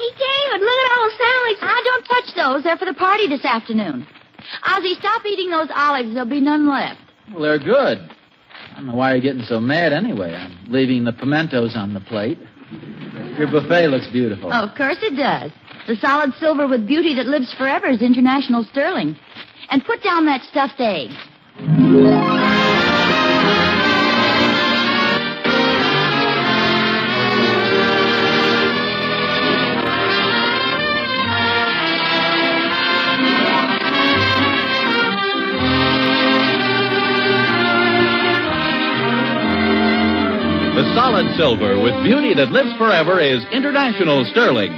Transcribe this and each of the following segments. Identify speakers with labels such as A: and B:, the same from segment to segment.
A: Hey, David, look at all the sandwiches.
B: Don't touch those. They're for the party this afternoon. Ozzie, stop eating those olives. There'll be none left.
C: Well, they're good. I don't know why you're getting so mad anyway. I'm leaving the pimentos on the plate. Your buffet looks beautiful.
B: Oh, of course it does. The solid silver with beauty that lives forever is international sterling. And put down that stuffed egg.
D: The solid silver with beauty that lives forever is International Sterling.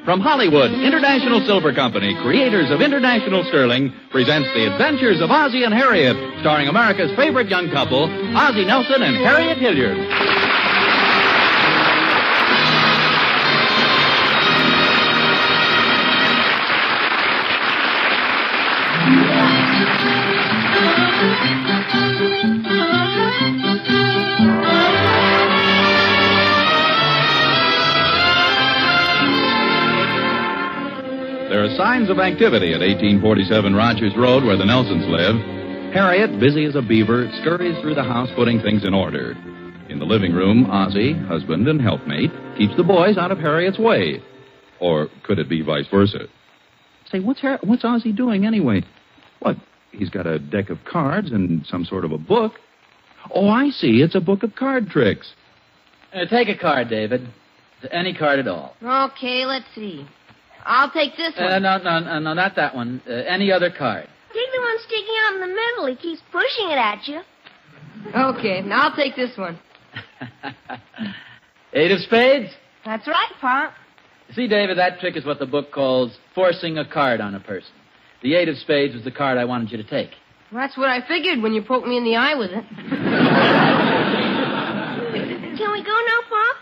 D: From Hollywood, International Silver Company, creators of International Sterling, presents The Adventures of Ozzie and Harriet, starring America's favorite young couple, Ozzie Nelson and Harriet Hilliard. There are signs of activity at 1847 Rogers Road, where the Nelsons live. Harriet, busy as a beaver, scurries through the house putting things in order. In the living room, Ozzie, husband and helpmate, keeps the boys out of Harriet's way. Or could it be vice versa? Say, what's Ozzie doing anyway? What, he's got a deck of cards and some sort of a book. Oh, I see. It's a book of card tricks.
C: Take a card, David. Any card at all.
A: Okay, let's see. I'll take this one.
C: No, not that one. Any other card.
A: Take the one sticking out in the middle. He keeps pushing it at you.
E: Okay, now I'll take this one.
C: 8 of spades?
A: That's right, Pop.
C: See, David, that trick is what the book calls forcing a card on a person. The 8 of spades was the card I wanted you to take.
E: That's what I figured when you poked me in the eye with it.
A: Can we go now, Pop?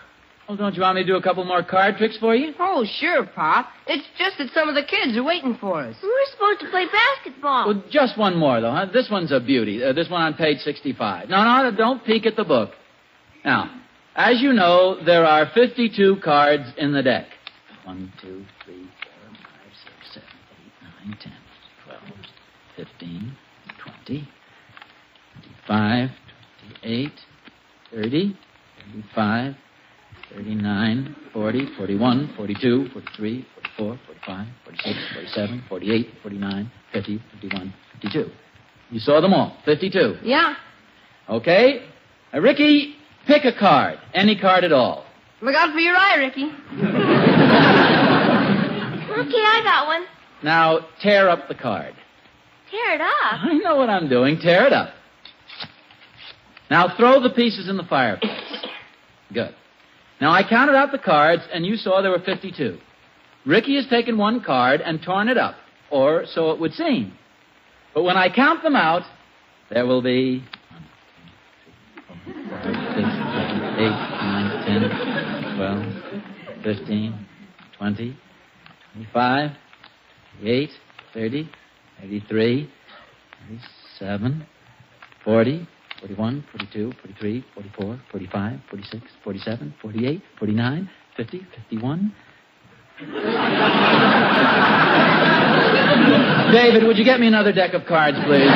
C: Well, don't you want me to do a couple more card tricks for you?
E: Oh, sure, Pop. It's just that some of the kids are waiting for us.
A: We're supposed to play basketball.
C: Well, just one more, though. Huh? This one's a beauty. This one on page 65. No, don't peek at the book. Now, as you know, there are 52 cards in the deck. 1, 2, 3, 4, 5, 6, 7, 8, 9, 10, 12, 15, 20, 25, 28, 30, 35, 39, 40, 41, 42, 43, 44, 45, 46, 47, 48, 49, 50, 51, 52. You saw them all. 52.
E: Yeah.
C: Okay. Ricky, pick a card. Any card at all.
E: Look out for your eye, Ricky.
A: Okay, I got one.
C: Now, tear up the card.
A: Tear it up?
C: I know what I'm doing. Tear it up. Now, throw the pieces in the fireplace. Good. Now, I counted out the cards, and you saw there were 52. Ricky has taken one card and torn it up, or so it would seem. But when I count them out, there will be 1, 2, 3, 4, 5, 6, 7, 8, 9, 10, 12, 15, 20, 25, 28, 30, 33, 37, 40, 41, 42, 43, 44, 45, 46, 47, 48, 49, 50, 51. David, would you get me another deck of cards, please?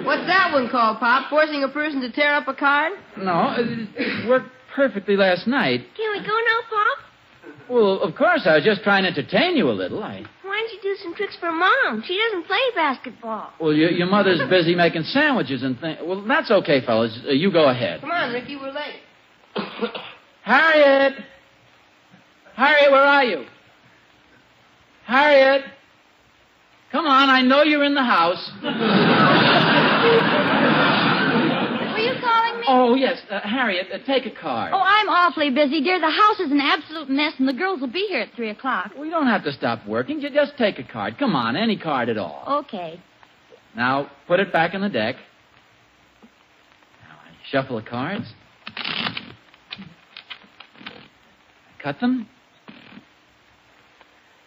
E: What's that one called, Pop? Forcing a person to tear up a card?
C: No, it worked perfectly last night.
A: Can we go now, Pop?
C: Well, of course, I was just trying to entertain you a little.
A: Why don't you do some tricks for Mom? She doesn't play basketball.
C: Well, your mother's busy making sandwiches and things. Well, that's okay, fellas. You go ahead.
E: Come on, Ricky, we're late.
C: Harriet! Harriet, where are you? Harriet! Come on, I know you're in the house.
B: Were you calling me?
C: Oh, yes. Harriet, take a card.
B: Oh, I'm awfully busy, dear. The house is an absolute mess, and the girls will be here at 3 o'clock.
C: Well, you don't have to stop working. You just take a card. Come on, any card at all.
B: Okay.
C: Now, put it back in the deck. Now, I shuffle the cards. Cut them.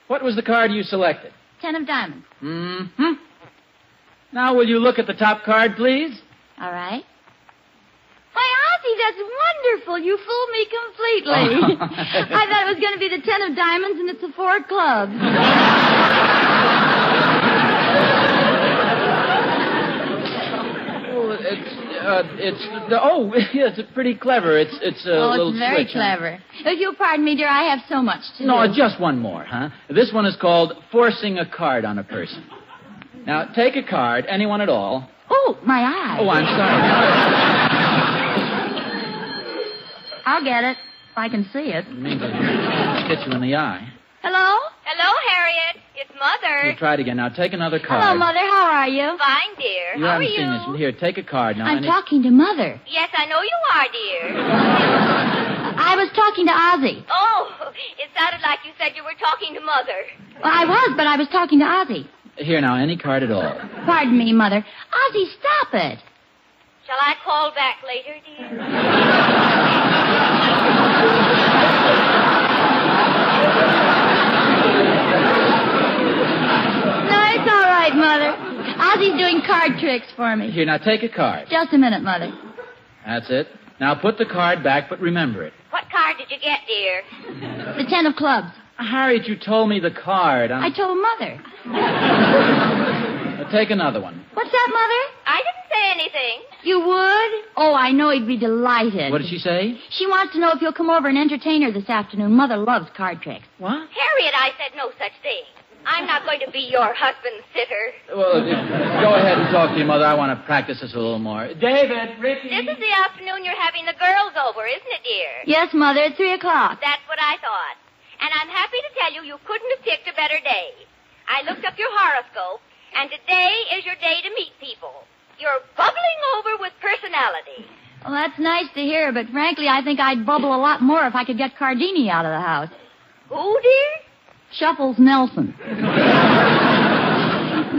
C: What was the card you selected?
B: 10 of diamonds.
C: Mm-hmm. Now, will you look at the top card, please?
B: All right. Why, Ozzie, that's wonderful. You fooled me completely. I thought it was going to be the 10 of diamonds, and it's the 4 of clubs.
C: Yes, it's pretty clever. It's a little
B: it's very
C: switch,
B: clever. If you'll pardon me, dear, I have so much to do.
C: No, just one more, huh? This one is called forcing a card on a person. Now, take a card, anyone at all.
B: Oh, my eye.
C: Oh, I'm sorry.
B: I'll get it, if I can see it.
C: It means I'll hit you in the eye.
B: Hello?
A: Hello, Harriet. It's Mother.
C: You try it again. Now, take another card.
B: Hello, Mother. How are you?
A: Fine, dear.
C: You
A: How are
C: haven't
A: you?
C: seen this. Here, take a card. Now,
B: I'm talking to Mother.
A: Yes, I know you are, dear.
B: I was talking to Ozzie.
A: Oh, it sounded like you said you were talking to Mother.
B: Well, I was, but I was talking to Ozzie.
C: Here, now, any card at all.
B: Pardon me, Mother. Ozzie, stop it.
A: Shall I call back later, dear?
B: No, it's all right, Mother. Ozzie's doing card tricks for me.
C: Here, now, take a card.
B: Just a minute, Mother.
C: That's it. Now, put the card back, but remember it.
A: What card did you get, dear?
B: The 10 of clubs.
C: Harriet, you told me the card.
B: I told Mother.
C: Now, take another one.
B: What's that, Mother?
A: I didn't say anything.
B: You would? Oh, I know he'd be delighted.
C: What did she say?
B: She wants to know if you'll come over and entertain her this afternoon. Mother loves card tricks.
C: What?
A: Harriet, I said no such thing. I'm not going to be your husband's sitter.
C: Well, go ahead and talk to your mother. I want to practice this a little more. David, Ricky.
A: This is the afternoon you're having the girls over, isn't it, dear?
B: Yes, Mother, at 3 o'clock.
A: That's what I thought. And I'm happy to tell you couldn't have picked a better day. I looked up your horoscope, and today is your day to meet people. You're bubbling over with personality.
B: Well, that's nice to hear, but frankly, I think I'd bubble a lot more if I could get Cardini out of the house.
A: Who, dear?
B: Shuffles Nelson.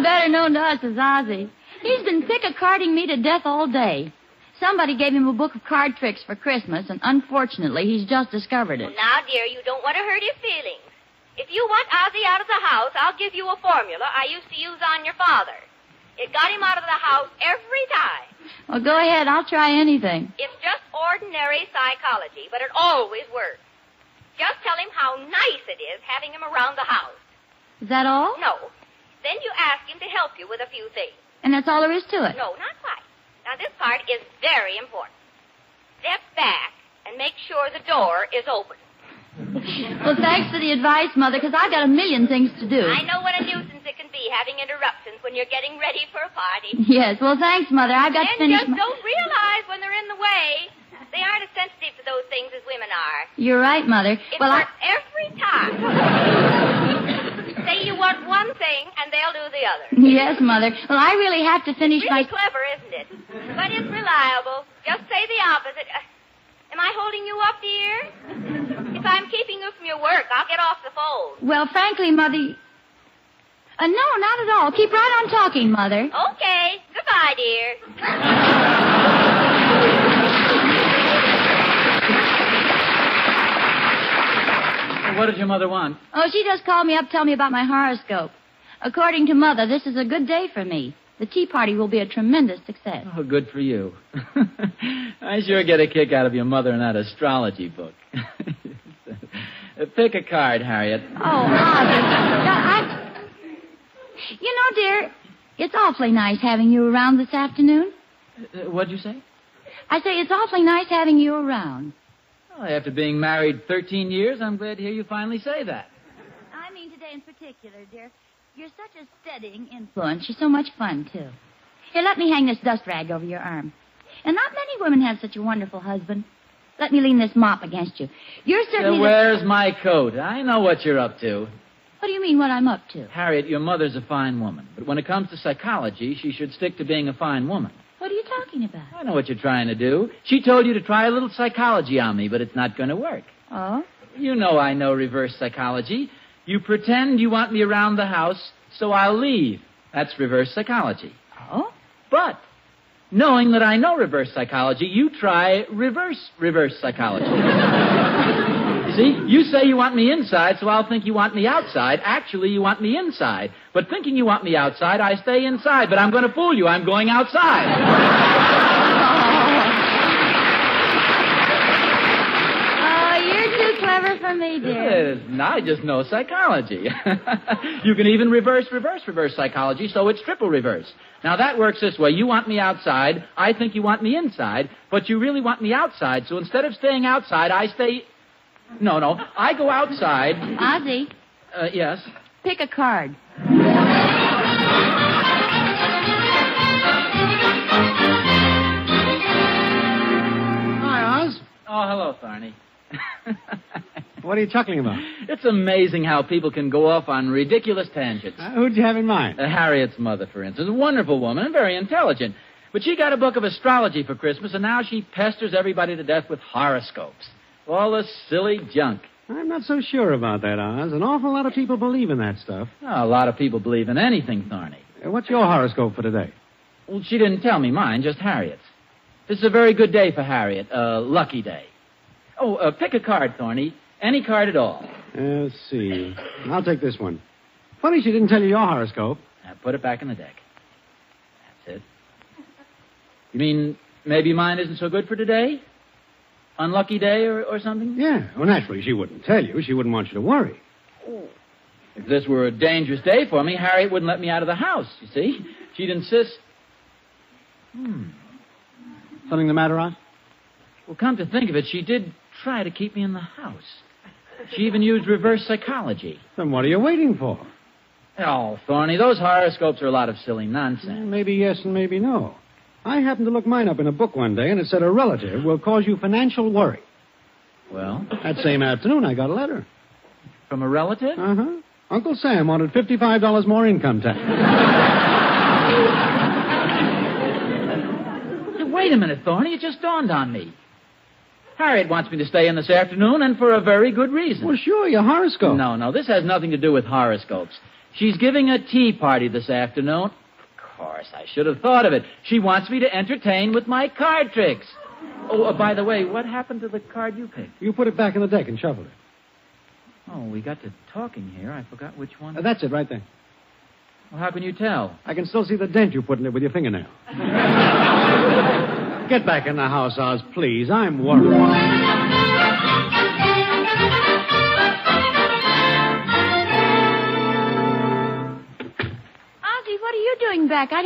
B: Better known to us as Ozzie. He's been pick-a-carding me to death all day. Somebody gave him a book of card tricks for Christmas, and unfortunately, he's just discovered it.
A: Well, now, dear, you don't want to hurt his feelings. If you want Ozzie out of the house, I'll give you a formula I used to use on your father. It got him out of the house every time.
B: Well, go ahead. I'll try anything.
A: It's just ordinary psychology, but it always works. Just tell him how nice it is having him around the house.
B: Is that all?
A: No. Then you ask him to help you with a few things.
B: And that's all there is to it?
A: No, not quite. Now, this part is very important. Step back and make sure the door is open.
B: Well, thanks for the advice, Mother, because I've got a million things to do.
A: I know what a nuisance it can be having interruptions when you're getting ready for a party.
B: Yes, well, thanks, Mother. I've got to finish
A: Just don't realize when they're in the way. They aren't as sensitive to those things as women are.
B: You're right, Mother.
A: It works every time. Say you want one thing, and they'll do the other.
B: Yes, Mother. Well, I really have to finish
A: Really clever, isn't it? But it's reliable. Just say the opposite. Am I holding you up, dear? If I'm keeping you from your work, I'll get off the phone.
B: Well, frankly, Mother... no, not at all. Keep right on talking, Mother.
A: Okay. Goodbye, dear.
C: What did your mother want?
B: Oh, she just called me up to tell me about my horoscope. According to Mother, this is a good day for me. The tea party will be a tremendous success.
C: Oh, good for you. I sure get a kick out of your mother in that astrology book. Pick a card, Harriet.
B: Oh, Ozzie. You know, dear, it's awfully nice having you around this afternoon.
C: What'd you say?
B: I say it's awfully nice having you around.
C: Well, after being married 13 years, I'm glad to hear you finally say that.
B: I mean today in particular, dear. You're such a steadying influence. You're so much fun, too. Here, let me hang this dust rag over your arm. And not many women have such a wonderful husband. Let me lean this mop against you. You're certainly...
C: Where's my coat? I know what you're up to.
B: What do you mean, what I'm up to?
C: Harriet, your mother's a fine woman. But when it comes to psychology, she should stick to being a fine woman.
B: What are you talking about?
C: I know what you're trying to do. She told you to try a little psychology on me, but it's not going to work.
B: Oh?
C: You know I know reverse psychology. You pretend you want me around the house, so I'll leave. That's reverse psychology.
B: Oh?
C: But, knowing that I know reverse psychology, you try reverse psychology. You see, you say you want me inside, so I'll think you want me outside. Actually, you want me inside. But thinking you want me outside, I stay inside. But I'm going to fool you. I'm going outside.
B: for me, dear.
C: I just know psychology. You can even reverse psychology, so it's triple reverse. Now, that works this way. You want me outside. I think you want me inside, but you really want me outside. So instead of staying outside, I stay... No, I go outside.
B: Ozzie.
C: Yes?
B: Pick a card.
F: Hi, Oz.
C: Oh, hello, Thorney.
F: What are you chuckling about?
C: It's amazing how people can go off on ridiculous tangents.
F: Who'd you have in mind?
C: Harriet's mother, for instance. A wonderful woman and very intelligent. But she got a book of astrology for Christmas, and now she pesters everybody to death with horoscopes. All the silly junk.
F: I'm not so sure about that, Oz. An awful lot of people believe in that stuff.
C: Oh, a lot of people believe in anything, Thorney.
F: What's your horoscope for today?
C: Well, she didn't tell me mine, just Harriet's. This is a very good day for Harriet, a lucky day. Oh, pick a card, Thorney. Any card at all.
F: Let's see. I'll take this one. Funny she didn't tell you your horoscope.
C: Now, put it back in the deck. That's it. You mean maybe mine isn't so good for today? Unlucky day or something?
F: Yeah. Well, naturally, she wouldn't tell you. She wouldn't want you to worry.
C: Oh. If this were a dangerous day for me, Harriet wouldn't let me out of the house, you see. She'd insist...
F: Something the matter, Oz?
C: Well, come to think of it, she did try to keep me in the house. She even used reverse psychology.
F: Then what are you waiting for?
C: Oh, Thorney, those horoscopes are a lot of silly nonsense.
F: Maybe yes and maybe no. I happened to look mine up in a book one day, and it said a relative will cause you financial worry.
C: Well?
F: That same afternoon, I got a letter.
C: From a relative?
F: Uh-huh. Uncle Sam wanted $55 more income tax.
C: Wait a minute, Thorney. It just dawned on me. Harriet wants me to stay in this afternoon, and for a very good reason.
F: Well, sure, your horoscope.
C: No, this has nothing to do with horoscopes. She's giving a tea party this afternoon. Of course, I should have thought of it. She wants me to entertain with my card tricks. Oh, by the way, what happened to the card you picked?
F: You put it back in the deck and shuffled it.
C: Oh, we got to talking here. I forgot which one.
F: That's it right there.
C: Well, how can you tell?
F: I can still see the dent you put in it with your fingernail. Get back in the house, Oz, please. I'm worried.
B: Ozzie, what are you doing back? I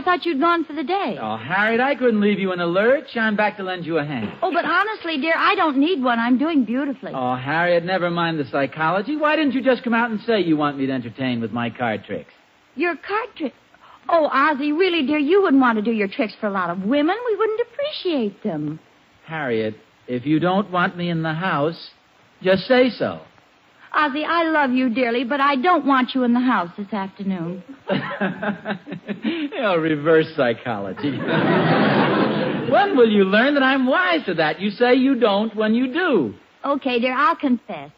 B: thought you'd gone for the day.
C: Oh, Harriet, I couldn't leave you in a lurch. I'm back to lend you a hand.
B: Oh, but honestly, dear, I don't need one. I'm doing beautifully.
C: Oh, Harriet, never mind the psychology. Why didn't you just come out and say you want me to entertain with my card tricks?
B: Your card trick? Oh, Ozzie, really, dear, you wouldn't want to do your tricks for a lot of women. We wouldn't appreciate them.
C: Harriet, if you don't want me in the house, just say so.
B: Ozzie, I love you dearly, but I don't want you in the house this afternoon.
C: Reverse psychology. When will you learn that I'm wise to that? You say you don't when you do.
B: Okay, dear, I'll confess.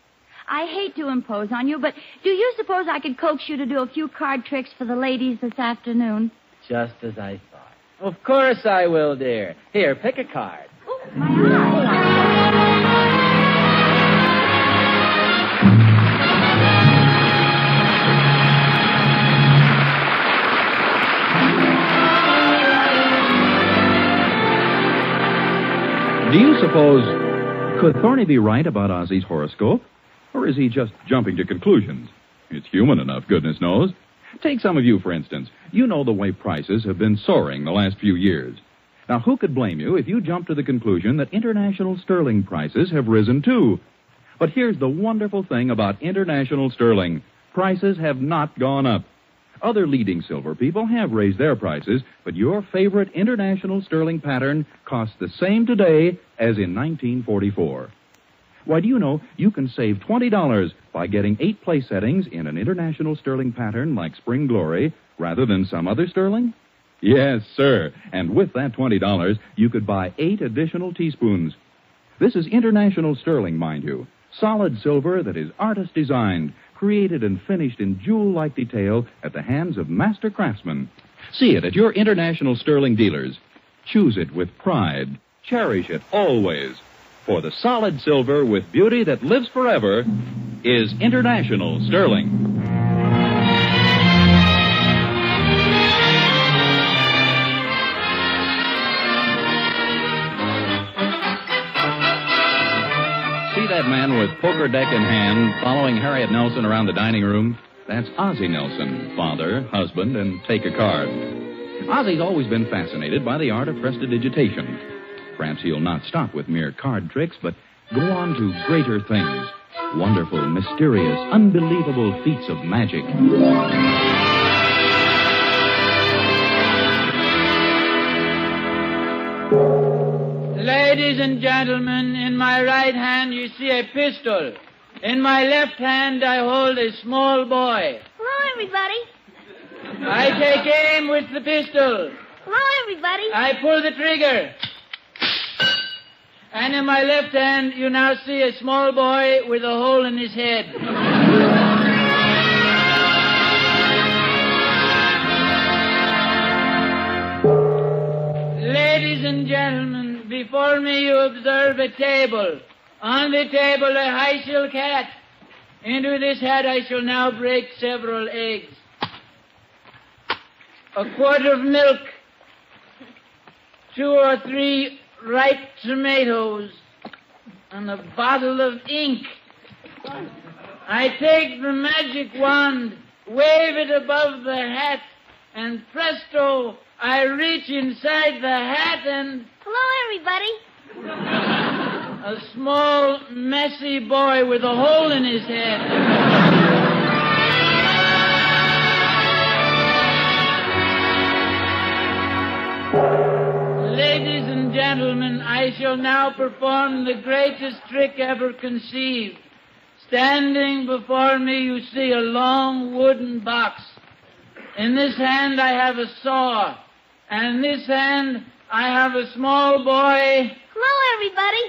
B: I hate to impose on you, but do you suppose I could coax you to do a few card tricks for the ladies this afternoon?
C: Just as I thought. Of course I will, dear. Here, pick a card.
B: Oh, my eye.
D: Do you suppose... Could Thorney be right about Ozzie's horoscope? Or is he just jumping to conclusions? It's human enough, goodness knows. Take some of you, for instance. You know the way prices have been soaring the last few years. Now, who could blame you if you jump to the conclusion that international sterling prices have risen, too? But here's the wonderful thing about international sterling. Prices have not gone up. Other leading silver people have raised their prices, but your favorite international sterling pattern costs the same today as in 1944. Why, do you know you can save $20 by getting 8 place settings in an international sterling pattern like Spring Glory rather than some other sterling? Yes, sir. And with that $20, you could buy 8 additional teaspoons. This is international sterling, mind you. Solid silver that is artist designed, created and finished in jewel-like detail at the hands of master craftsmen. See it at your international sterling dealers. Choose it with pride. Cherish it always. For the solid silver with beauty that lives forever is international sterling. quiet man with poker deck in hand following Harriet Nelson around the dining room, that's Ozzie Nelson, father, husband, and take a card. Ozzie's always been fascinated by the art of prestidigitation. Perhaps he'll not stop with mere card tricks, but go on to greater things. Wonderful, mysterious, unbelievable feats of magic.
C: Ladies and gentlemen, in my right hand you see a pistol. In my left hand I hold a small boy.
A: Hello, everybody.
C: I take aim with the pistol.
A: Hello, everybody.
C: I pull the trigger. And in my left hand you now see a small boy with a hole in his head. Ladies and gentlemen, before me you observe a table. On the table a high silk hat. Into this hat I shall now break several eggs. A quart of milk. 2 or 3 ripe tomatoes. And a bottle of ink. I take the magic wand, wave it above the hat, and presto, I reach inside the hat and...
A: Hello, everybody.
C: A small, messy boy with a hole in his head. Ladies and gentlemen, I shall now perform the greatest trick ever conceived. Standing before me, you see a long wooden box. In this hand, I have a saw. And in this hand, I have a small boy...
A: Hello, everybody.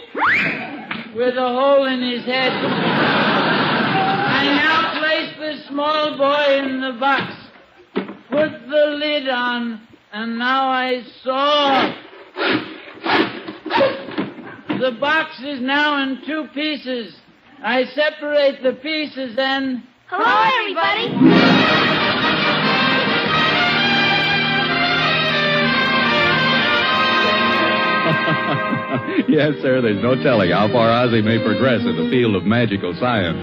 C: ...with a hole in his head. I now place the small boy in the box. Put the lid on, and now I saw... The box is now in 2 pieces. I separate the pieces and...
A: Hello, everybody.
D: Yes, sir, there's no telling how far Ozzie may progress in the field of magical science.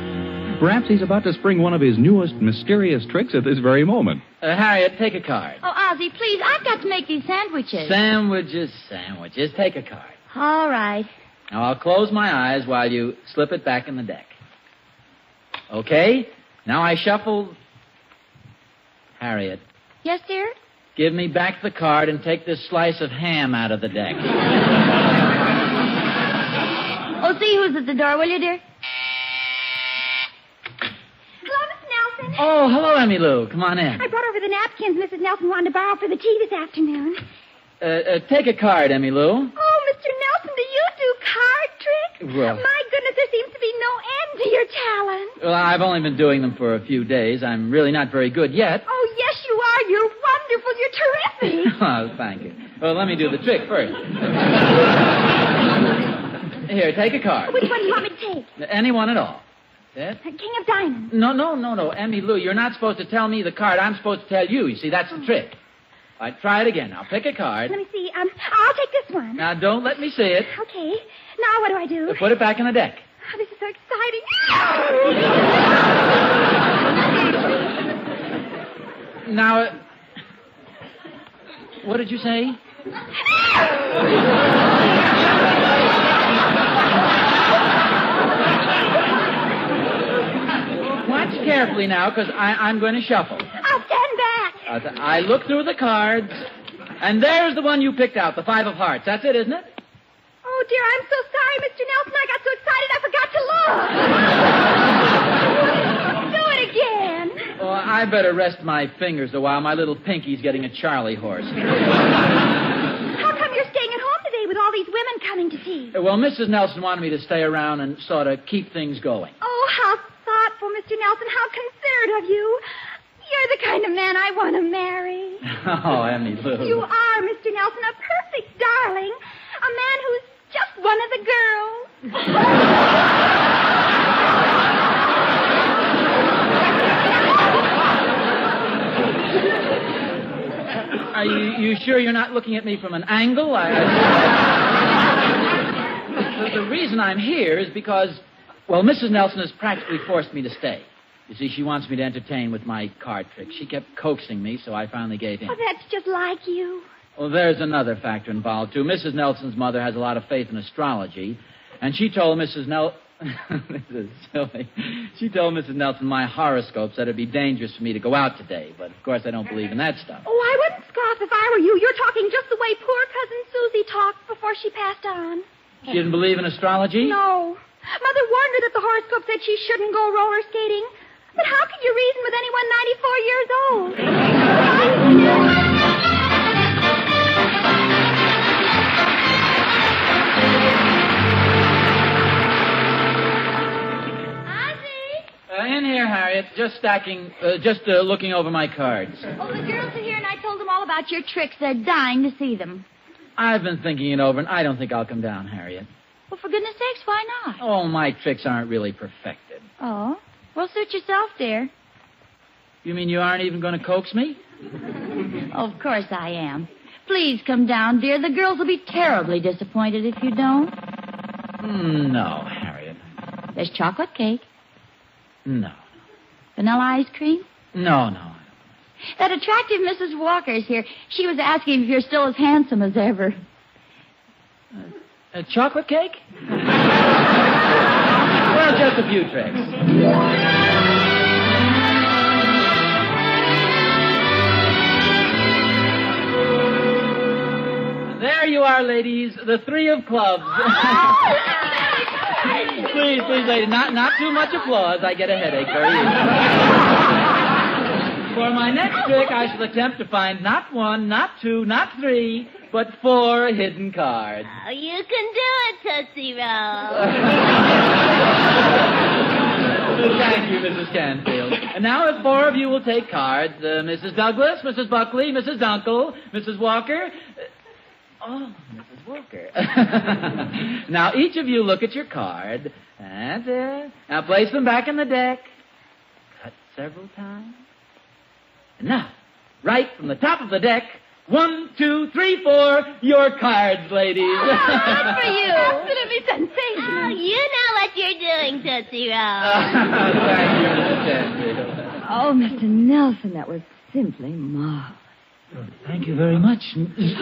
D: Perhaps he's about to spring one of his newest mysterious tricks at this very moment.
C: Harriet, take a card.
B: Oh, Ozzie, please, I've got to make these sandwiches.
C: Sandwiches. Take a card.
B: All right.
C: Now, I'll close my eyes while you slip it back in the deck. Okay? Now I shuffle... Harriet,
B: Yes, dear?
C: give me back the card and take this slice of ham out of the deck.
B: Oh, see who's at the door, will you, dear?
A: Hello, Miss Nelson.
C: Oh, hello, Emmy Lou. Come on in.
A: I brought over the napkins Mrs. Nelson wanted to borrow for the tea this afternoon.
C: Take a card, Emmy Lou.
A: Oh, Mr. Nelson, do you do card tricks?
C: Well...
A: My goodness, there seems to be no end to your talent.
C: Well, I've only been doing them for a few days. I'm really not very good yet.
A: Oh, yes, you are. You're wonderful. You're terrific.
C: Oh, thank you. Well, let me do the trick first. Here, take a card.
A: Which one do you want me to take?
C: Any one at all. That?
A: King of Diamonds.
C: No. Emmy Lou, you're not supposed to tell me the card. I'm supposed to tell you. You see, that's the trick. All right, try it again. Now, pick a card.
A: Let me see. I'll take this one.
C: Now, don't let me see it.
A: Okay. Now what do I do?
C: Put it back in the deck.
A: Oh, this is so exciting.
C: Now, what did you say? Watch carefully now, because I'm going to shuffle.
A: I'll stand back.
C: I look through the cards, and there's the one you picked out, the 5 of hearts. That's it, isn't it?
A: Oh, dear, I'm so sorry, Mr. Nelson. I got so excited I forgot to look. Do it again.
C: Oh, I better rest my fingers a while. My little pinky's getting a Charlie horse.
A: How come you're staying at home today with all these women coming to tea?
C: Well, Mrs. Nelson wanted me to stay around and sort of keep things going.
A: Oh, how thoughtful, Mr. Nelson. How considerate of you. You're the kind of man I want to marry.
C: Oh, Emmy Lou.
A: You are, Mr. Nelson, a perfect darling. A man who's just one of the girls.
C: Are you sure you're not looking at me from an angle? The reason I'm here is because Well, Mrs. Nelson has practically forced me to stay. You see, she wants me to entertain with my card tricks. She kept coaxing me, so I finally gave in.
A: Oh, that's just like you.
C: Well, there's another factor involved, too. Mrs. Nelson's mother has a lot of faith in astrology, and she told Mrs. This is silly. She told Mrs. Nelson my horoscope said it'd be dangerous for me to go out today, but of course I don't believe in that stuff.
A: Oh, I wouldn't scoff if I were you. You're talking just the way poor Cousin Susie talked before she passed on.
C: She didn't believe in astrology?
A: No. Mother warned her that the horoscope said she shouldn't go roller skating. But how could you reason with anyone 94 years old?
C: In here, Harriet. Just looking over my cards.
B: Oh, the girls are here, and I told them all about your tricks. They're dying to see them.
C: I've been thinking it over, and I don't think I'll come down, Harriet.
B: Well, for goodness sakes, why not?
C: Oh, my tricks aren't really perfected.
B: Oh? Well, suit yourself, dear.
C: You mean you aren't even going to coax me?
B: Oh, of course I am. Please come down, dear. The girls will be terribly disappointed if you don't.
C: No, Harriet.
B: There's chocolate cake.
C: No.
B: Vanilla ice cream?
C: No.
B: That attractive Mrs. Walker's here. She was asking if you're still as handsome as ever.
C: A chocolate cake? Well, just a few tricks. There you are, ladies. The three of clubs. Please, ladies, not too much applause. I get a headache very easily. For my next trick, I shall attempt to find not one, not two, not three, but 4 hidden cards.
A: Oh, you can do it, Tootsie Roll.
C: Thank you, Mrs. Canfield. And now if 4 of you will take cards, Mrs. Douglas, Mrs. Buckley, Mrs. Dunkel, Mrs. Walker... Mrs. Walker. Now, each of you look at your card. That's it. Now, place them back in the deck. Cut several times. And now, right from the top of the deck, 1, 2, 3, 4, your cards, ladies.
A: Oh, good for you. Absolutely sensational. Oh, you know what you're doing, Tootsie Roll.
C: Thank you, Mrs. Canfield.
E: Oh, Mr. Nelson, that was simply marvelous.
C: Thank you very much. Thank you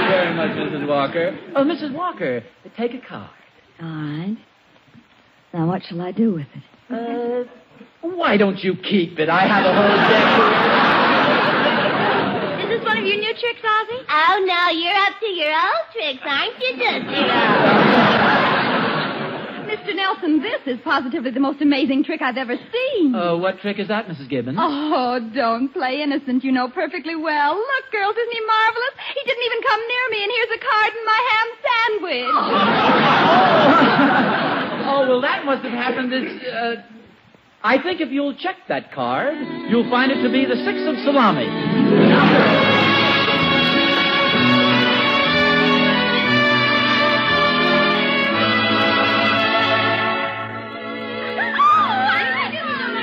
C: very much, Mrs. Walker. Oh, Mrs. Walker, take a card.
E: All right. Now, what shall I do with it?
C: Why don't you keep it? I have a whole deck.
B: Is this one of your new tricks, Ozzie?
A: Oh, no, you're up to your old tricks, aren't you, Tootsie Roll?
E: Mr. Nelson, this is positively the most amazing trick I've ever seen.
C: What trick is that, Mrs. Gibbons?
E: Oh, don't play innocent. You know perfectly well. Look, girls, isn't he marvelous? He didn't even come near me, and here's a card in my ham sandwich.
C: Oh, well, that must have happened I think if you'll check that card, you'll find it to be the 6 of salami.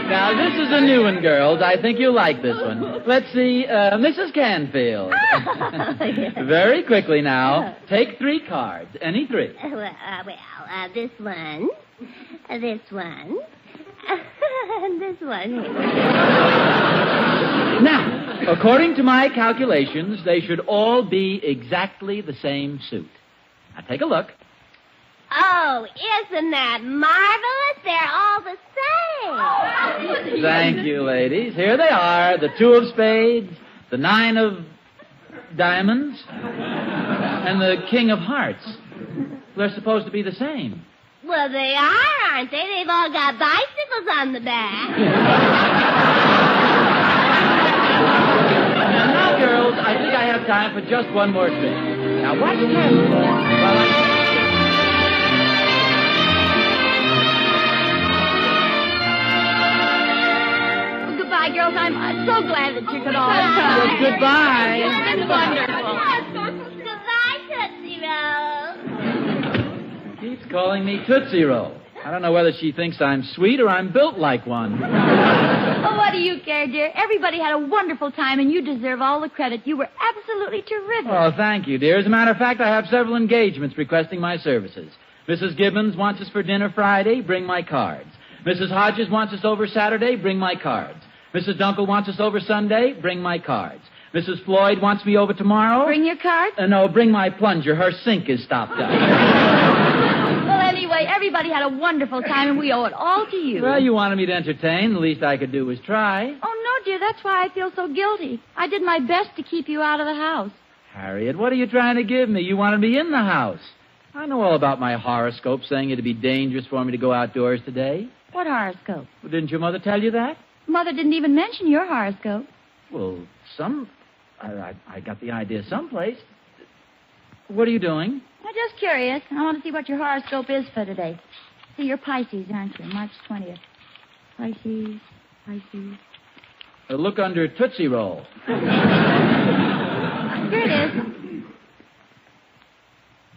C: Now, this is a new one, girls. I think you'll like this one. Let's see, Mrs. Canfield. Very quickly now. Take 3 cards. Any 3.
A: This one, and this one.
C: Now, according to my calculations, they should all be exactly the same suit. Now, take a look.
A: Oh, isn't that marvelous? They're all the same.
C: Thank you, ladies. Here they are, the 2 of spades, the 9 of diamonds, and the King of hearts. They're supposed to be the same.
A: Well, they are, aren't they? They've all got bicycles on the back.
C: Now, girls, I think I have time for just one more trick. Now, watch carefully.
B: Goodbye, girls. I'm so glad that you could all
C: Well,
B: come.
C: goodbye.
B: It's been wonderful.
A: Goodbye, Tootsie Roll.
C: Keeps calling me Tootsie Roll. I don't know whether she thinks I'm sweet or I'm built like one.
B: Oh, what do you care, dear? Everybody had a wonderful time, and you deserve all the credit. You were absolutely terrific.
C: Oh, thank you, dear. As a matter of fact, I have several engagements requesting my services. Mrs. Gibbons wants us for dinner Friday, bring my cards. Mrs. Hodges wants us over Saturday, bring my cards. Mrs. Dunkel wants us over Sunday, bring my cards. Mrs. Floyd wants me over tomorrow.
B: Bring your cards?
C: No, bring my plunger. Her sink is stopped up.
B: Well, anyway, everybody had a wonderful time, and we owe it all to you.
C: Well, you wanted me to entertain. The least I could do was try.
B: Oh, no, dear, that's why I feel so guilty. I did my best to keep you out of the house.
C: Harriet, what are you trying to give me? You wanted me in the house. I know all about my horoscope saying it'd be dangerous for me to go outdoors today.
B: What horoscope?
C: Well, didn't your mother tell you that?
B: Mother didn't even mention your horoscope.
C: Well, I got the idea someplace. What are you doing?
B: I'm just curious. I want to see what your horoscope is for today. See, you're Pisces, aren't you? March 20th. Pisces.
C: Look under Tootsie Roll.
B: Here it is.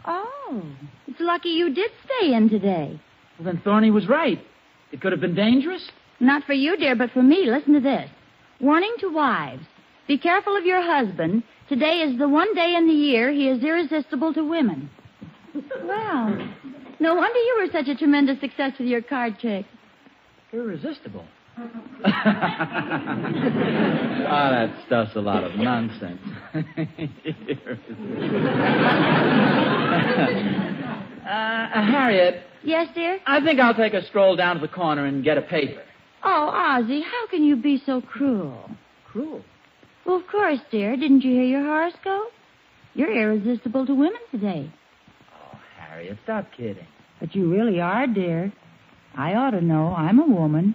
B: Oh, it's lucky you did stay in today.
C: Well, then Thorney was right. It could have been dangerous.
B: Not for you, dear, but for me. Listen to this. Warning to wives. Be careful of your husband. Today is the one day in the year he is irresistible to women. Well, no wonder you were such a tremendous success with your card trick.
C: Irresistible? That stuff's a lot of nonsense. Harriet.
B: Yes, dear?
C: I think I'll take a stroll down to the corner and get a paper.
B: Oh, Ozzie, how can you be so cruel?
C: Cruel?
B: Well, of course, dear. Didn't you hear your horoscope? You're irresistible to women today.
C: Oh, Harriet, stop kidding.
B: But you really are, dear. I ought to know. I'm a woman.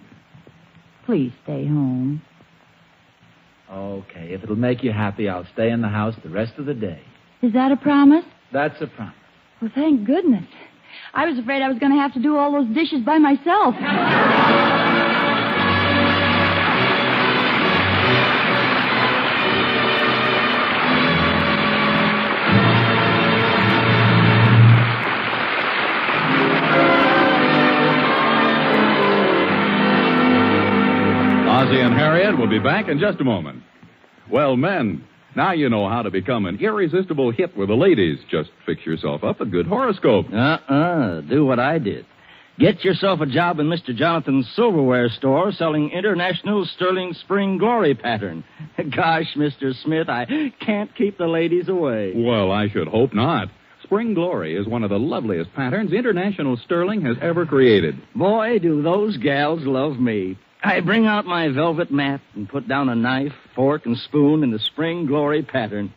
B: Please stay home.
C: Okay, if it'll make you happy, I'll stay in the house the rest of the day.
B: Is that a promise?
C: That's a promise.
B: Well, thank goodness. I was afraid I was going to have to do all those dishes by myself.
D: Ozzie and Harriet will be back in just a moment. Well, men, now you know how to become an irresistible hit with the ladies. Just fix yourself up a good horoscope.
G: Do what I did. Get yourself a job in Mr. Jonathan's silverware store selling International Sterling Spring Glory pattern. Gosh, Mr. Smith, I can't keep the ladies away.
D: Well, I should hope not. Spring Glory is one of the loveliest patterns International Sterling has ever created.
G: Boy, do those gals love me. I bring out my velvet mat and put down a knife, fork, and spoon in the Spring Glory pattern.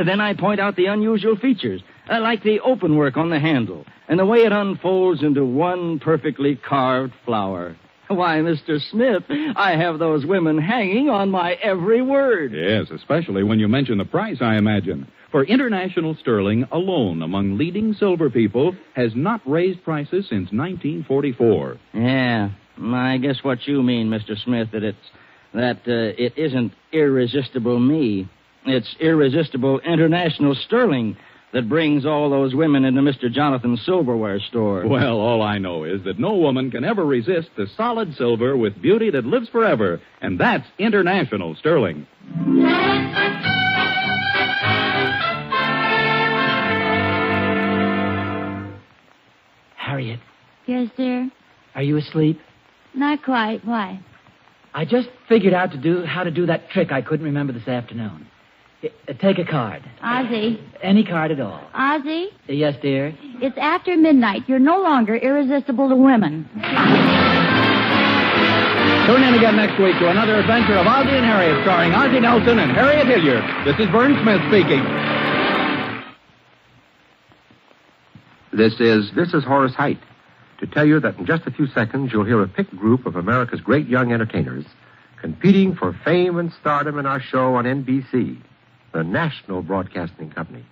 G: Then I point out the unusual features, like the open work on the handle, and the way it unfolds into one perfectly carved flower. Why, Mr. Smith, I have those women hanging on my every word.
D: Yes, especially when you mention the price, I imagine. For International Sterling alone among leading silver people has not raised prices since 1944.
G: Yeah, I guess what you mean, Mr. Smith, that it isn't irresistible me. It's irresistible International Sterling that brings all those women into Mr. Jonathan's silverware store.
D: Well, all I know is that no woman can ever resist the solid silver with beauty that lives forever, and that's International Sterling.
C: Harriet,
B: Yes, dear?
C: are you asleep?
B: Not quite. Why?
C: I just figured out how to do that trick I couldn't remember this afternoon. Take a card.
B: Ozzie.
C: Any card at all.
B: Ozzie?
C: Yes, dear?
B: It's after midnight. You're no longer irresistible to women.
D: Tune in again next week to another adventure of Ozzie and Harriet, starring Ozzie Nelson and Harriet Hilliard. This is Vern Smith speaking.
H: This is Horace Height, to tell you that in just a few seconds you'll hear a picked group of America's great young entertainers competing for fame and stardom in our show on NBC, the National Broadcasting Company.